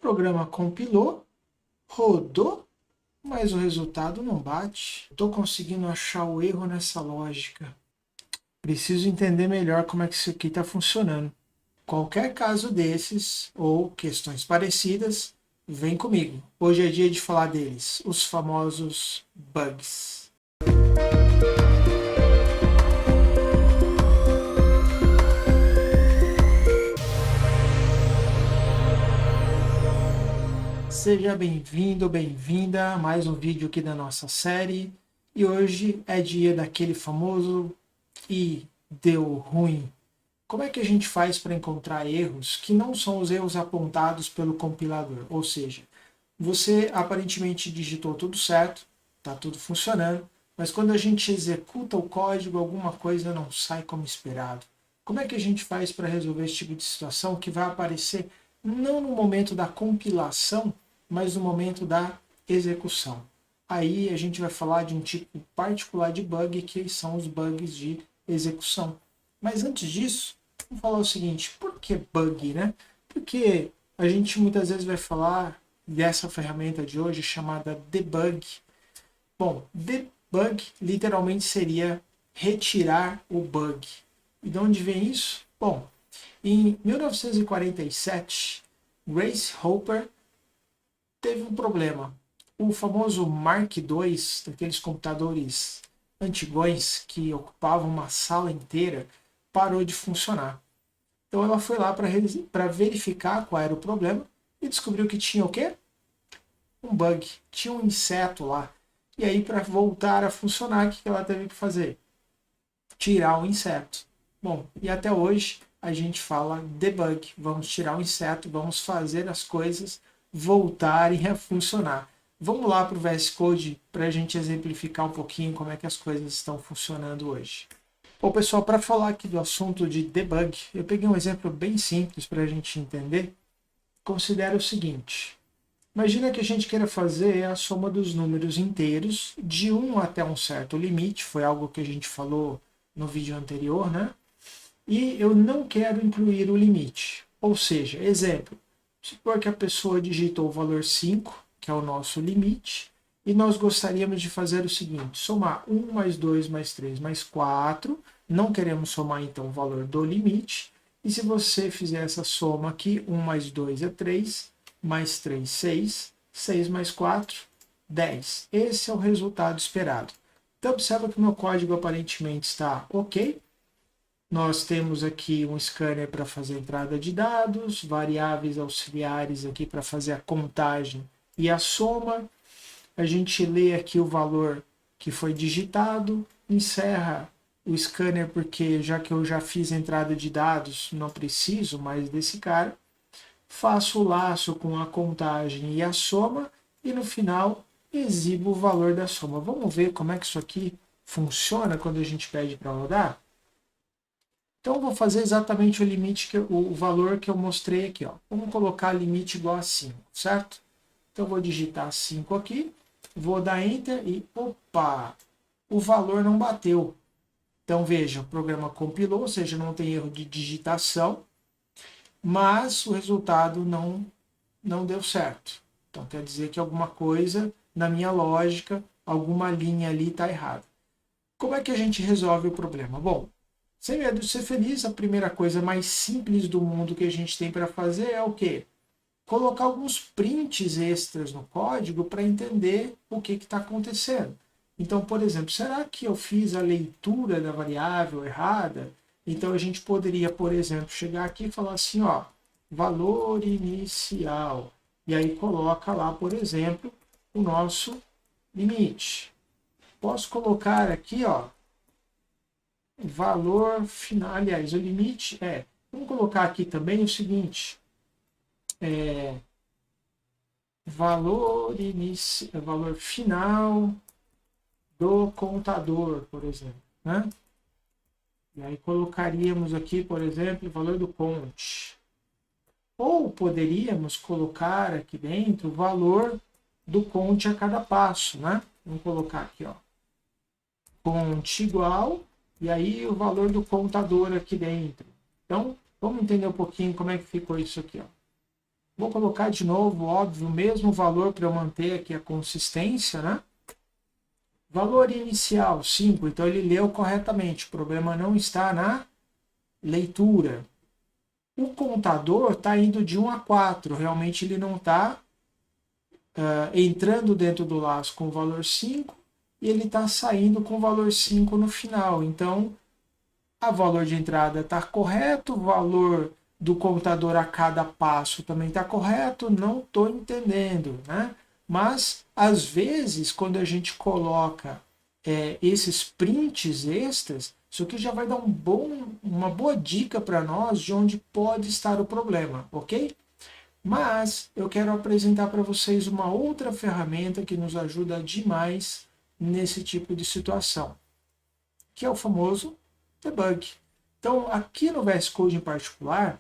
programa compilou, rodou, mas o resultado não bate. Estou conseguindo achar o erro nessa lógica. Preciso entender melhor como é que isso aqui está funcionando. Qualquer caso desses, ou questões parecidas, vem comigo. Hoje é dia de falar deles, os famosos bugs. Seja bem-vindo, bem-vinda a mais um vídeo aqui da nossa série. E hoje é dia daquele famoso e deu ruim. Como é que a gente faz para encontrar erros que não são os erros apontados pelo compilador? Ou seja, você aparentemente digitou tudo certo, está tudo funcionando, mas quando a gente executa o código, alguma coisa não sai como esperado. Como é que a gente faz para resolver esse tipo de situação que vai aparecer não no momento da compilação, mas no momento da execução? Aí a gente vai falar de um tipo particular de bug, que são os bugs de execução. Mas antes disso, vamos falar o seguinte: por que bug, né? Porque a gente muitas vezes vai falar dessa ferramenta de hoje chamada debug. Bom, debug literalmente seria retirar o bug. E de onde vem isso? Bom, em 1947, Grace Hopper teve um problema. O famoso Mark II, daqueles computadores antigões que ocupavam uma sala inteira, parou de funcionar. Então ela foi lá para verificar qual era o problema e descobriu que tinha o quê? Um bug, tinha um inseto lá. E aí, para voltar a funcionar, o que ela teve que fazer? Tirar o inseto. Bom, e até hoje a gente fala debug. Vamos tirar o inseto, vamos fazer as coisas voltarem a funcionar. Vamos lá para o VS Code para a gente exemplificar um pouquinho como é que as coisas estão funcionando hoje. Bom, pessoal, para falar aqui do assunto de debug, eu peguei um exemplo bem simples para a gente entender. Considera o seguinte: imagina que a gente queira fazer a soma dos números inteiros de 1 até um certo limite, foi algo que a gente falou no vídeo anterior, né? E eu não quero incluir o limite. Ou seja, exemplo, supor que a pessoa digitou o valor 5, que é o nosso limite, e nós gostaríamos de fazer o seguinte: somar 1 mais 2 mais 3 mais 4, não queremos somar então o valor do limite, e se você fizer essa soma aqui, 1 mais 2 é 3, mais 3, 6, 6 mais 4, 10. Esse é o resultado esperado. Então observa que o meu código aparentemente está ok. Nós temos aqui um scanner para fazer a entrada de dados, variáveis auxiliares aqui para fazer a contagem e a soma. A gente lê aqui o valor que foi digitado, encerra o scanner porque já que eu já fiz a entrada de dados, não preciso mais desse cara. Faço o laço com a contagem e a soma e no final exibo o valor da soma. Vamos ver como é que isso aqui funciona quando a gente pede para rodar? Então, eu vou fazer exatamente o limite, o valor que eu mostrei aqui. Ó. Vamos colocar limite igual a 5, certo? Então, eu vou digitar 5 aqui, vou dar Enter e, opa, o valor não bateu. Então, veja, o programa compilou, ou seja, não tem erro de digitação, mas o resultado não deu certo. Então, quer dizer que alguma coisa, na minha lógica, alguma linha ali está errada. Como é que a gente resolve o problema? Bom, sem medo de ser feliz, a primeira coisa mais simples do mundo que a gente tem para fazer é o quê? Colocar alguns prints extras no código para entender o que está acontecendo. Então, por exemplo, será que eu fiz a leitura da variável errada? Então a gente poderia, por exemplo, chegar aqui e falar assim, ó, valor inicial. E aí coloca lá, por exemplo, o nosso limite. Posso colocar aqui, ó, valor final, aliás, o limite vamos colocar aqui também o seguinte, valor final do contador, por exemplo, né? E aí colocaríamos aqui, por exemplo, o valor do count. Ou poderíamos colocar aqui dentro o valor do count a cada passo, né? Vamos colocar aqui, ó, count igual, e aí o valor do contador aqui dentro. Então, vamos entender um pouquinho como é que ficou isso aqui, ó. Vou colocar de novo, óbvio, o mesmo valor para eu manter aqui a consistência, né? Valor inicial, 5. Então ele leu corretamente. O problema não está na leitura. O contador está indo de 1 a 4. Realmente ele não está entrando dentro do laço com o valor 5 e ele está saindo com o valor 5 no final. Então, o valor de entrada está correto, o valor do contador a cada passo também está correto, não estou entendendo, né? Mas, às vezes, quando a gente coloca esses prints extras, isso aqui já vai dar uma boa dica para nós de onde pode estar o problema, ok? Mas eu quero apresentar para vocês uma outra ferramenta que nos ajuda demais nesse tipo de situação, que é o famoso debug. Então, aqui no VS Code em particular,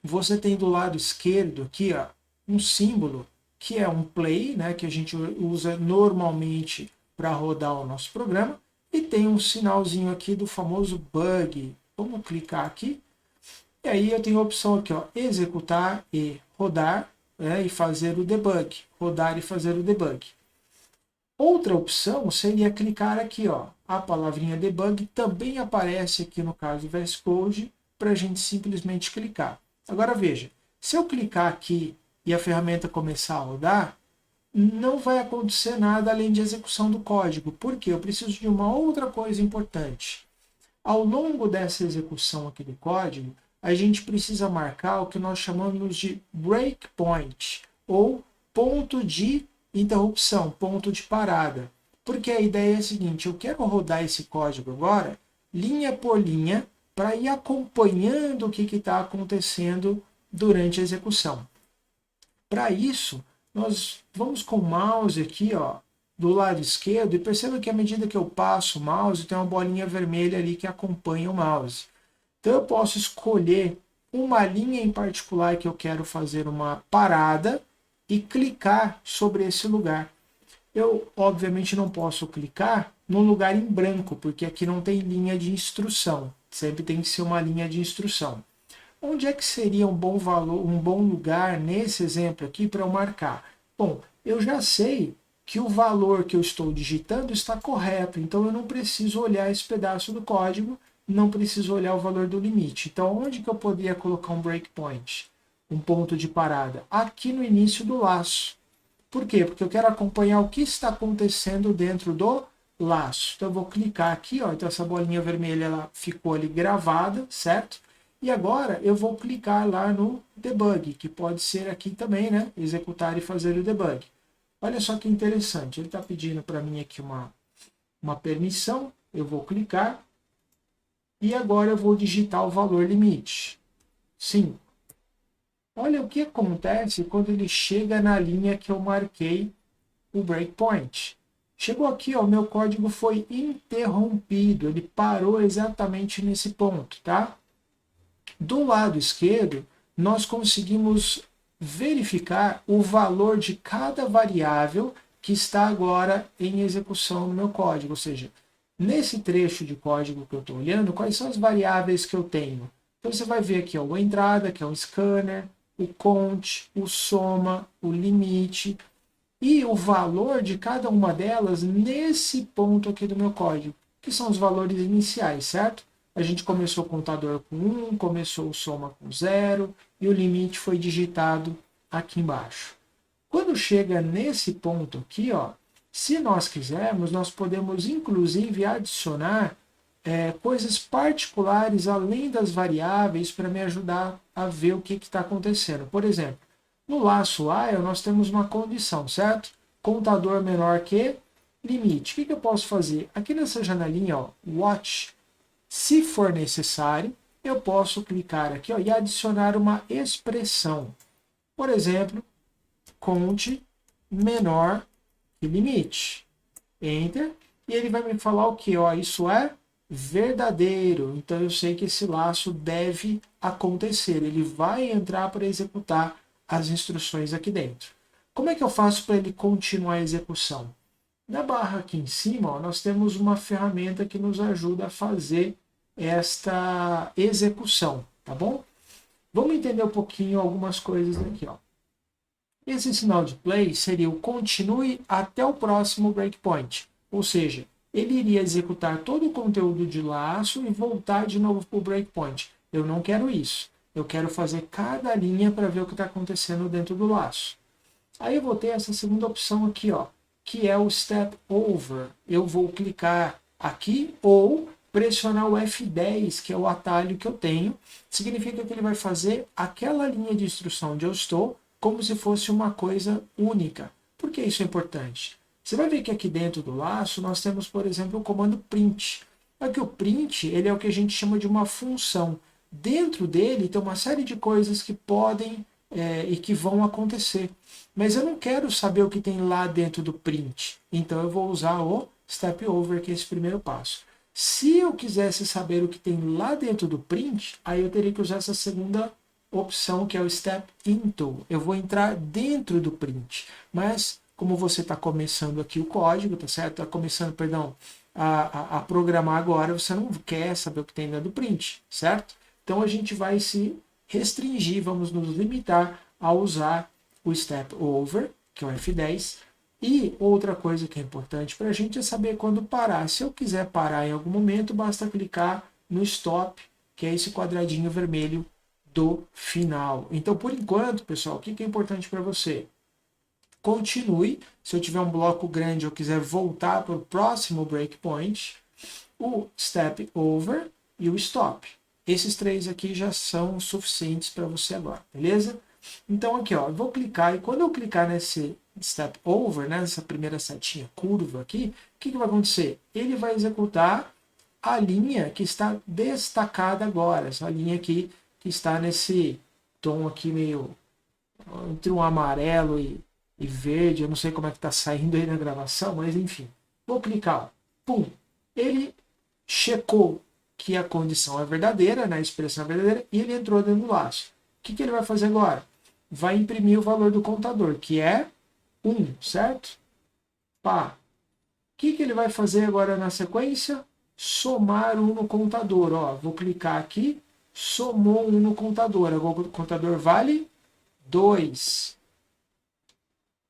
você tem do lado esquerdo aqui ó, um símbolo que é um play, né, que a gente usa normalmente para rodar o nosso programa, e tem um sinalzinho aqui do famoso bug. Vamos clicar aqui. E aí eu tenho a opção aqui, ó, executar e rodar, né, e fazer o debug. Rodar e fazer o debug. Outra opção seria clicar aqui, ó, a palavrinha debug também aparece aqui no caso do VS Code para a gente simplesmente clicar. Agora veja, se eu clicar aqui e a ferramenta começar a rodar, não vai acontecer nada além de execução do código. Por quê? Eu preciso de uma outra coisa importante. Ao longo dessa execução aqui do código, a gente precisa marcar o que nós chamamos de breakpoint, ou ponto de interrupção, ponto de parada. Porque a ideia é a seguinte, eu quero rodar esse código agora, linha por linha, para ir acompanhando o que está acontecendo durante a execução. Para isso, nós vamos com o mouse aqui, ó, do lado esquerdo, e perceba que à medida que eu passo o mouse, tem uma bolinha vermelha ali que acompanha o mouse. Então eu posso escolher uma linha em particular que eu quero fazer uma parada e clicar sobre esse lugar. Eu, obviamente, não posso clicar no lugar em branco, porque aqui não tem linha de instrução. Sempre tem que ser uma linha de instrução. Onde é que seria um bom valor, um bom lugar nesse exemplo aqui para eu marcar? Bom, eu já sei que o valor que eu estou digitando está correto, então eu não preciso olhar esse pedaço do código, não preciso olhar o valor do limite. Então, onde que eu poderia colocar um breakpoint? Um ponto de parada? Aqui no início do laço. Por quê? Porque eu quero acompanhar o que está acontecendo dentro do laço. Então, eu vou clicar aqui, ó, então essa bolinha vermelha ela ficou ali gravada, certo? E agora eu vou clicar lá no debug, que pode ser aqui também, né? Executar e fazer o debug. Olha só que interessante, ele está pedindo para mim aqui uma permissão, eu vou clicar, e agora eu vou digitar o valor limite. 5. Olha o que acontece quando ele chega na linha que eu marquei o breakpoint. Chegou aqui, o meu código foi interrompido, ele parou exatamente nesse ponto, tá? Do lado esquerdo, nós conseguimos verificar o valor de cada variável que está agora em execução no meu código. Ou seja, nesse trecho de código que eu estou olhando, quais são as variáveis que eu tenho? Então você vai ver aqui ó, a entrada, que é o scanner, o count, o soma, o limite e o valor de cada uma delas nesse ponto aqui do meu código, que são os valores iniciais, certo? A gente começou o contador com 1, começou o soma com 0 e o limite foi digitado aqui embaixo. Quando chega nesse ponto aqui, ó, se nós quisermos, nós podemos inclusive adicionar coisas particulares além das variáveis para me ajudar a ver o que está acontecendo. Por exemplo, no laço while nós temos uma condição, certo? Contador menor que limite. O que eu posso fazer? Aqui nessa janelinha, ó, watch, se for necessário, eu posso clicar aqui ó, e adicionar uma expressão. Por exemplo, conte menor que limite. Enter. E ele vai me falar o que? Ó, isso é verdadeiro. Então eu sei que esse laço deve acontecer. Ele vai entrar para executar as instruções aqui dentro. Como é que eu faço para ele continuar a execução? Na barra aqui em cima, ó, nós temos uma ferramenta que nos ajuda a fazer esta execução, tá bom? Vamos entender um pouquinho algumas coisas aqui, ó. Esse sinal de play seria o continue até o próximo breakpoint, ou seja, ele iria executar todo o conteúdo de laço e voltar de novo para o breakpoint. Eu não quero isso. Eu quero fazer cada linha para ver o que está acontecendo dentro do laço. Aí eu vou ter essa segunda opção aqui, ó, que é o Step Over. Eu vou clicar aqui ou pressionar o F10, que é o atalho que eu tenho. Significa que ele vai fazer aquela linha de instrução onde eu estou, como se fosse uma coisa única. Por que isso é importante? Você vai ver que aqui dentro do laço nós temos, por exemplo, o comando print. Aqui o print ele é o que a gente chama de uma função. Dentro dele tem uma série de coisas que podem e que vão acontecer. Mas eu não quero saber o que tem lá dentro do print. Então eu vou usar o step over, que é esse primeiro passo. Se eu quisesse saber o que tem lá dentro do print, aí eu teria que usar essa segunda opção, que é o step into. Eu vou entrar dentro do print. Mas como você está começando aqui o código, tá certo? Está começando, perdão, a programar agora, você não quer saber o que tem dentro do print, certo? Então a gente vai se restringir, vamos nos limitar a usar o step over, que é o F10. E outra coisa que é importante para a gente é saber quando parar. Se eu quiser parar em algum momento, basta clicar no stop, que é esse quadradinho vermelho do final. Então, por enquanto, pessoal, o que é importante para você? Continue. Se eu tiver um bloco grande, eu quiser voltar para o próximo breakpoint, o step over e o stop. Esses três aqui já são suficientes para você agora, beleza? Então aqui, ó, eu vou clicar e quando eu clicar nesse step over, né, nessa primeira setinha curva aqui, o que vai acontecer? Ele vai executar a linha que está destacada agora, essa linha aqui que está nesse tom aqui meio entre um amarelo e verde, eu não sei como é que está saindo aí na gravação, mas enfim. Vou clicar, ó, pum, ele checou que a condição é verdadeira, né, a expressão é verdadeira, e ele entrou dentro do laço. O que ele vai fazer agora? Vai imprimir o valor do contador, que é 1, certo? Pá. O que ele vai fazer agora na sequência? Somar 1 no contador. Ó, vou clicar aqui, somou 1 no contador. Agora o contador vale 2.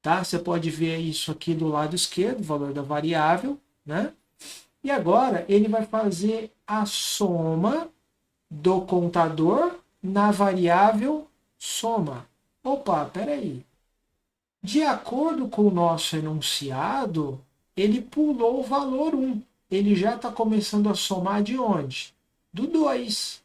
Tá? Você pode ver isso aqui do lado esquerdo, o valor da variável, né? E agora ele vai fazer a soma do contador na variável soma. Opa, peraí. De acordo com o nosso enunciado, ele pulou o valor 1. Ele já está começando a somar de onde? Do 2.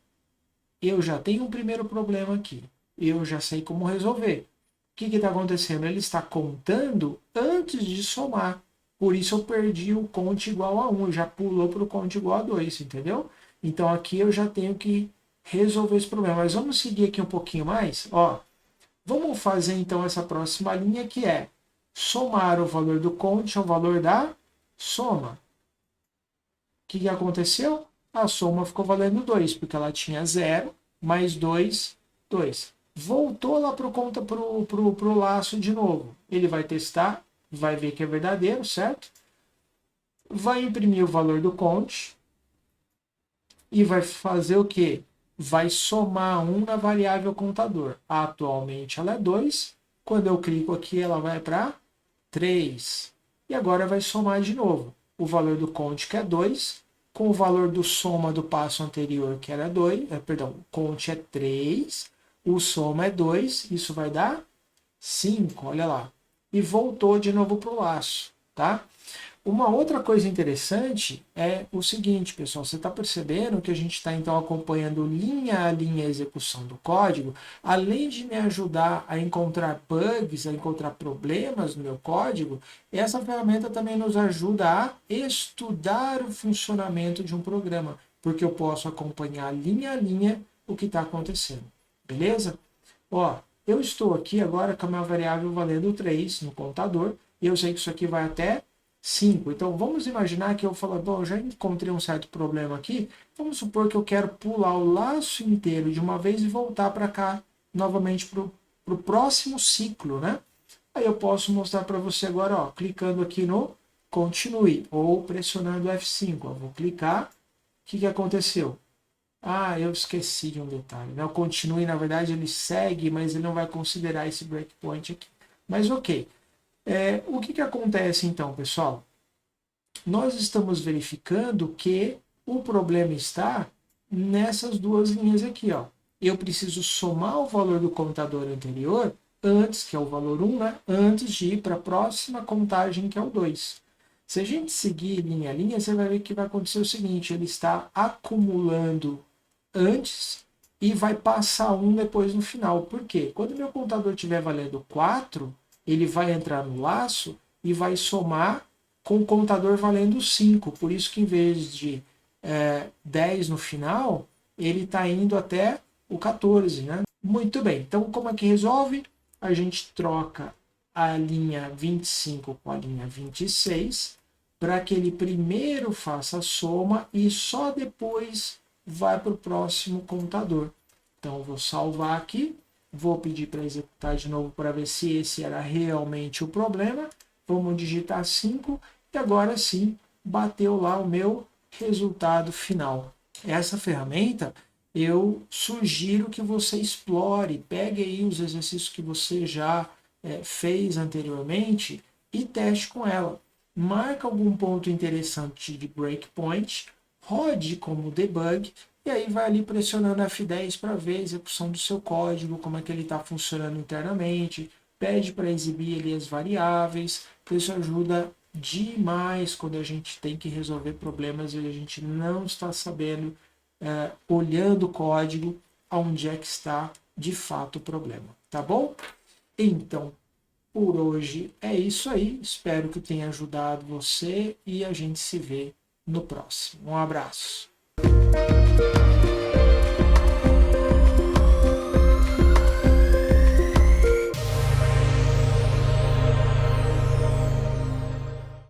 Eu já tenho um primeiro problema aqui. Eu já sei como resolver. O que está acontecendo? Ele está contando antes de somar. Por isso eu perdi o conte igual a 1. Já pulou para o conte igual a 2, entendeu? Então aqui eu já tenho que resolver esse problema. Mas vamos seguir aqui um pouquinho mais. Ó, vamos fazer então essa próxima linha, que é somar o valor do conte ao valor da soma. O que aconteceu? A soma ficou valendo 2, porque ela tinha 0 mais 2, 2. Voltou lá para o laço de novo. Ele vai testar, vai ver que é verdadeiro, certo? Vai imprimir o valor do conte e vai fazer o quê? Vai somar 1 na variável contador. Atualmente ela é 2. Quando eu clico aqui, ela vai para 3. E agora vai somar de novo. O valor do conte, que é 2, com o valor do soma do passo anterior, que era 2. Perdão, o conte é 3. O soma é 2. Isso vai dar 5. Olha lá. E voltou de novo para o laço. Tá? Uma outra coisa interessante é o seguinte, pessoal, você está percebendo que a gente está então acompanhando linha a linha a execução do código, além de me ajudar a encontrar bugs, a encontrar problemas no meu código, essa ferramenta também nos ajuda a estudar o funcionamento de um programa, porque eu posso acompanhar linha a linha o que está acontecendo, beleza? Ó, eu estou aqui agora com a minha variável valendo 3 no contador, e eu sei que isso aqui vai até 5. Então, vamos imaginar que eu falo, bom, eu já encontrei um certo problema aqui. Vamos supor que eu quero pular o laço inteiro de uma vez e voltar para cá, novamente para o próximo ciclo, né? Aí eu posso mostrar para você agora, ó, clicando aqui no Continue, ou pressionando F5. Ó, vou clicar. O que aconteceu? Ah, eu esqueci de um detalhe. Né? O continue, na verdade, ele segue, mas ele não vai considerar esse breakpoint aqui. Mas ok. O que acontece então, pessoal? Nós estamos verificando que o problema está nessas duas linhas aqui. Ó. Eu preciso somar o valor do contador anterior antes, que é o valor 1, né? Antes de ir para a próxima contagem, que é o 2. Se a gente seguir linha a linha, você vai ver que vai acontecer o seguinte, ele está acumulando antes e vai passar 1 depois no final. Por quê? Quando meu contador estiver valendo 4, ele vai entrar no laço e vai somar com o contador valendo 5. Por isso que em vez de 10 no final, ele está indo até o 14. Né? Muito bem, então como é que resolve? A gente troca a linha 25 com a linha 26 para que ele primeiro faça a soma e só depois vai para o próximo contador. Então eu vou salvar aqui, vou pedir para executar de novo para ver se esse era realmente o problema. Vamos digitar 5 e agora sim bateu lá o meu resultado final. Essa ferramenta eu sugiro que você explore, pegue aí os exercícios que você já fez anteriormente e teste com ela. Marca algum ponto interessante de breakpoint, rode como debug e aí vai ali pressionando F10 para ver a execução do seu código, como é que ele está funcionando internamente, pede para exibir ali as variáveis, isso ajuda demais quando a gente tem que resolver problemas e a gente não está sabendo, olhando o código, onde é que está de fato o problema, tá bom? Então, por hoje é isso aí, espero que tenha ajudado você e a gente se vê no próximo. Um abraço.